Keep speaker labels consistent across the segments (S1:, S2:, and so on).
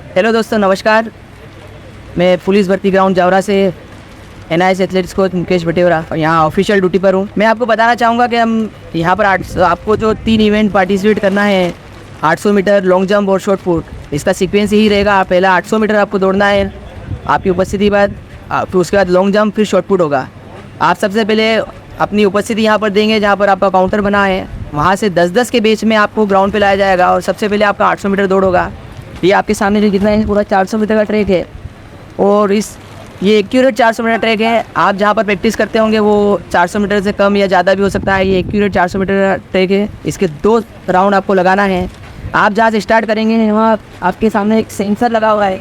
S1: Hello दोस्तों, नमस्कार। मैं पुलिस भर्ती ग्राउंड जावरा से NIS एथलेटिक्स कोच मुकेश बटेवरा और यहाँ ऑफिशियल ड्यूटी पर हूँ। मैं आपको बताना चाहूँगा कि हम यहाँ पर आपको जो 3 इवेंट पार्टिसिपेट करना है, 800 मीटर, लॉन्ग जंप और शॉर्ट पुट। इसका सीक्वेंस यही रहेगा। पहला 800 मीटर आपको दौड़ना है आपकी उपस्थिति बाद, फिर उसके बाद लॉन्ग जंप, फिर शॉर्ट पुट होगा। आप सबसे पहले अपनी उपस्थिति यहाँ पर देंगे जहाँ पर आपका काउंटर बना है। वहाँ से 10-10 के बीच में आपको ग्राउंड पे लाया जाएगा और सबसे पहले आपका 800 मीटर दौड़ होगा। ये आपके सामने जो कितना है, पूरा 400 मीटर का ट्रैक है और ये एक्यूरेट 400 मीटर ट्रैक है। आप जहाँ पर प्रैक्टिस करते होंगे वो 400 मीटर से कम या ज़्यादा भी हो सकता है। ये एक्यूरेट 400 मीटर का ट्रैक है। इसके 2 राउंड आपको लगाना है। आप जहाँ से स्टार्ट करेंगे वहाँ आपके सामने एक सेंसर लगा हुआ है।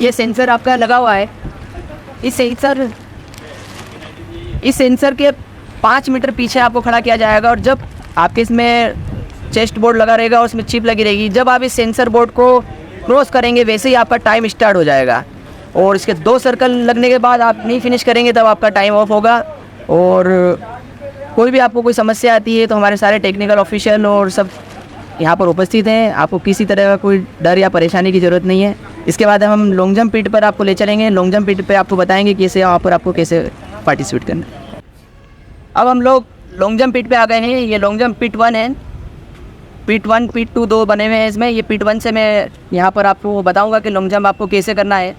S1: ये सेंसर आपका लगा हुआ है। इस सेंसर के 5 मीटर पीछे आपको खड़ा किया जाएगा और जब आपके इसमें चेस्ट बोर्ड लगा रहेगा और उसमें चिप लगी रहेगी, जब आप इस सेंसर बोर्ड को क्रॉस करेंगे वैसे ही आपका टाइम स्टार्ट हो जाएगा। और इसके 2 सर्कल लगने के बाद आप नहीं फिनिश करेंगे तब आपका टाइम ऑफ होगा। और कोई भी आपको कोई समस्या आती है तो हमारे सारे टेक्निकल ऑफिशियल और सब यहाँ पर उपस्थित हैं। आपको किसी तरह का कोई डर या परेशानी की ज़रूरत नहीं है। इसके बाद हम लॉन्ग जंप पिट पर आपको ले चलेंगे। लॉन्ग जंप पिट पर आपको बताएंगे कैसे वहाँ पर आपको कैसे पार्टिसिपेट करना है। अब हम लोग लॉन्ग जंप पिट पे आ गए हैं। ये लॉन्ग जंप पिट 1 है। पिट 1, पिट 2 2 बने हुए हैं इसमें। ये पिट 1 से मैं यहाँ पर आपको बताऊंगा कि लॉन्ग जंप आपको कैसे करना है।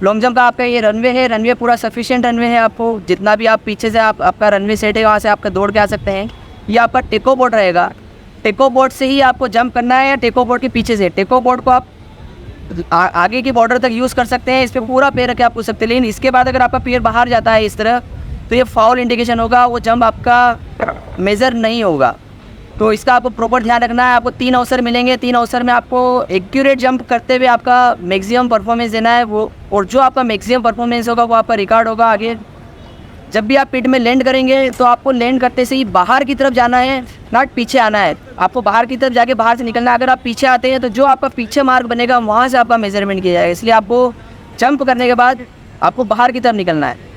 S1: लॉन्ग जंप का आपका ये रनवे है। रनवे पूरा सफिशिएंट रनवे है। आपको जितना भी आप पीछे से आपका रनवे सेट है वहाँ से आपका दौड़ के आ सकते हैं। ये आपका टेको बोर्ड रहेगा। टेको बोर्ड से ही आपको जंप करना है या टेको बोर्ड के पीछे से। टेको बोर्ड को आप आगे की बॉर्डर तक यूज़ कर सकते हैं। इस पर पूरा पैर रखे आप पूछ सकते हैं। लेकिन इसके बाद अगर आपका पैर बाहर जाता है इस तरह तो ये फाउल इंडिकेशन होगा। वो जंप आपका मेज़र नहीं होगा। तो इसका आपको प्रॉपर ध्यान रखना है। आपको 3 अवसर मिलेंगे। 3 अवसर में आपको एक्यूरेट जंप करते हुए आपका मैक्सिमम परफॉर्मेंस देना है। वो और जो आपका मैक्सिमम परफॉर्मेंस होगा वो आपका रिकॉर्ड होगा आगे। जब भी आप पिट में लैंड करेंगे तो आपको लैंड करते से ही बाहर की तरफ जाना है, नॉट पीछे आना है। आपको बाहर की तरफ जाके बाहर से निकलना है। अगर आप पीछे आते हैं तो जो आपका पीछे मार्क बनेगा वहाँ से आपका मेजरमेंट किया जाएगा। इसलिए आपको जंप करने के बाद आपको बाहर की तरफ निकलना है।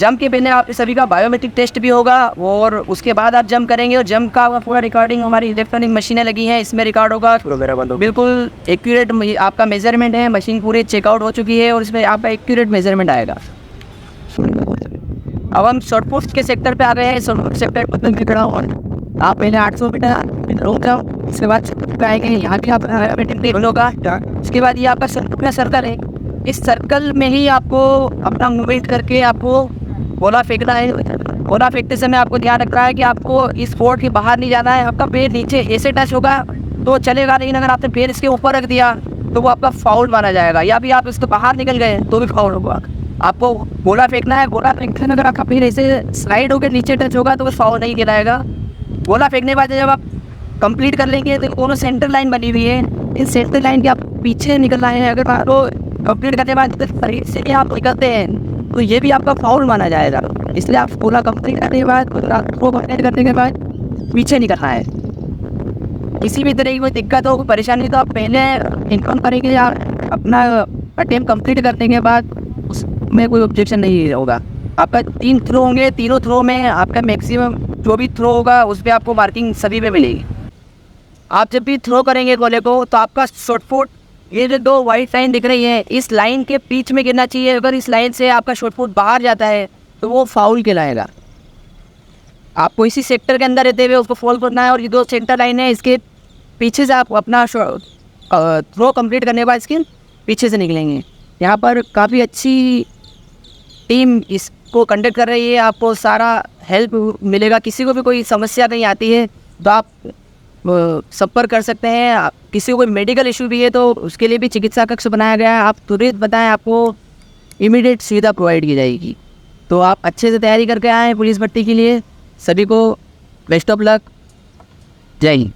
S1: जंप के पहले आप सभी का बायोमेट्रिक टेस्ट भी होगा और उसके बाद आप जंप करेंगे और जंप का पूरा रिकॉर्डिंग हमारी इलेक्ट्रॉनिक मशीनें लगी हैं, इसमें रिकॉर्ड होगा। बिल्कुल एक्यूरेट आपका मेजरमेंट है। मशीन पूरी चेकआउट हो चुकी है और इसमें आपका एक्यूरेट मेजरमेंट आएगा। अब हम शॉर्ट पुट के सेक्टर पे आ गए हैं। शॉर्ट पुट सेक्टर पर खड़ा हुआ आप पहले 800 मीटर रोक जाओ। इसके बाद आएंगे यहाँ भी आप होगा। इसके बाद ये आपका सर्कल है। इस सर्कल में ही आपको अपना मूवमेंट करके आपको गोला फेंकना है। गोला फेंकते समय आपको ध्यान रखना है कि आपको इस बोर्ड के बाहर नहीं जाना है। आपका पैर नीचे ऐसे टच होगा तो चलेगा, लेकिन अगर आपने पैर इसके ऊपर रख दिया तो वो आपका फाउल माना जाएगा। या भी आप इसके बाहर निकल गए तो भी फाउल होगा। आपको गोला फेंकना है। गोला फेंकते अगर आपका पैर ऐसे स्लाइड होकर नीचे टच होगा तो वो फाउल नहीं गिराएगा। गोला फेंकने के बाद जब आप कंप्लीट कर लेंगे तो दोनों सेंटर लाइन बनी हुई है। इन सेंटर लाइन के आप पीछे निकलना है। अगर आपको कंप्लीट करने के बाद से आप निकलते हैं तो ये भी आपका फाउल माना जाएगा। इसलिए आप गोला कंप्लीट करने के बाद करने के बाद पीछे निकलना है। किसी भी तरह की कोई दिक्कत हो, कोई परेशानी तो आप पहले इन्फॉर्म करेंगे या अपना अटेम्प्ट कंप्लीट करने के बाद उसमें कोई ऑब्जेक्शन नहीं होगा। आपका 3 थ्रो होंगे। तीनों थ्रो में आपका मैक्सिमम जो भी थ्रो होगा उस पर आपको मार्किंग सभी पे मिलेगी। आप जब भी थ्रो करेंगे गोले को तो आपका शॉर्ट पुट, ये जो 2 वाइट लाइन दिख रही है, इस लाइन के बीच में गिरना चाहिए। अगर इस लाइन से आपका शॉर्ट पुट बाहर जाता है तो वो फाउल कहलाएगा। आपको इसी सेक्टर के अंदर रहते हुए उसको फॉलो करना है। और ये 2 सेंटर लाइन है, इसके पीछे से आप अपना थ्रो कंप्लीट करने के बाद इसके पीछे से निकलेंगे। यहाँ पर काफ़ी अच्छी टीम इसको कंडक्ट कर रही है। आपको सारा हेल्प मिलेगा। किसी को भी कोई समस्या कहीं आती है तो आप संपर्क कर सकते हैं। किसी को कोई मेडिकल इशू भी है तो उसके लिए भी चिकित्सा कक्ष बनाया गया है। आप तुरंत बताएं, आपको इमीडिएट सुविधा प्रोवाइड की जाएगी। तो आप अच्छे से तैयारी करके आए हैं पुलिस भर्ती के लिए। सभी को बेस्ट ऑफ लक। जय हिंद।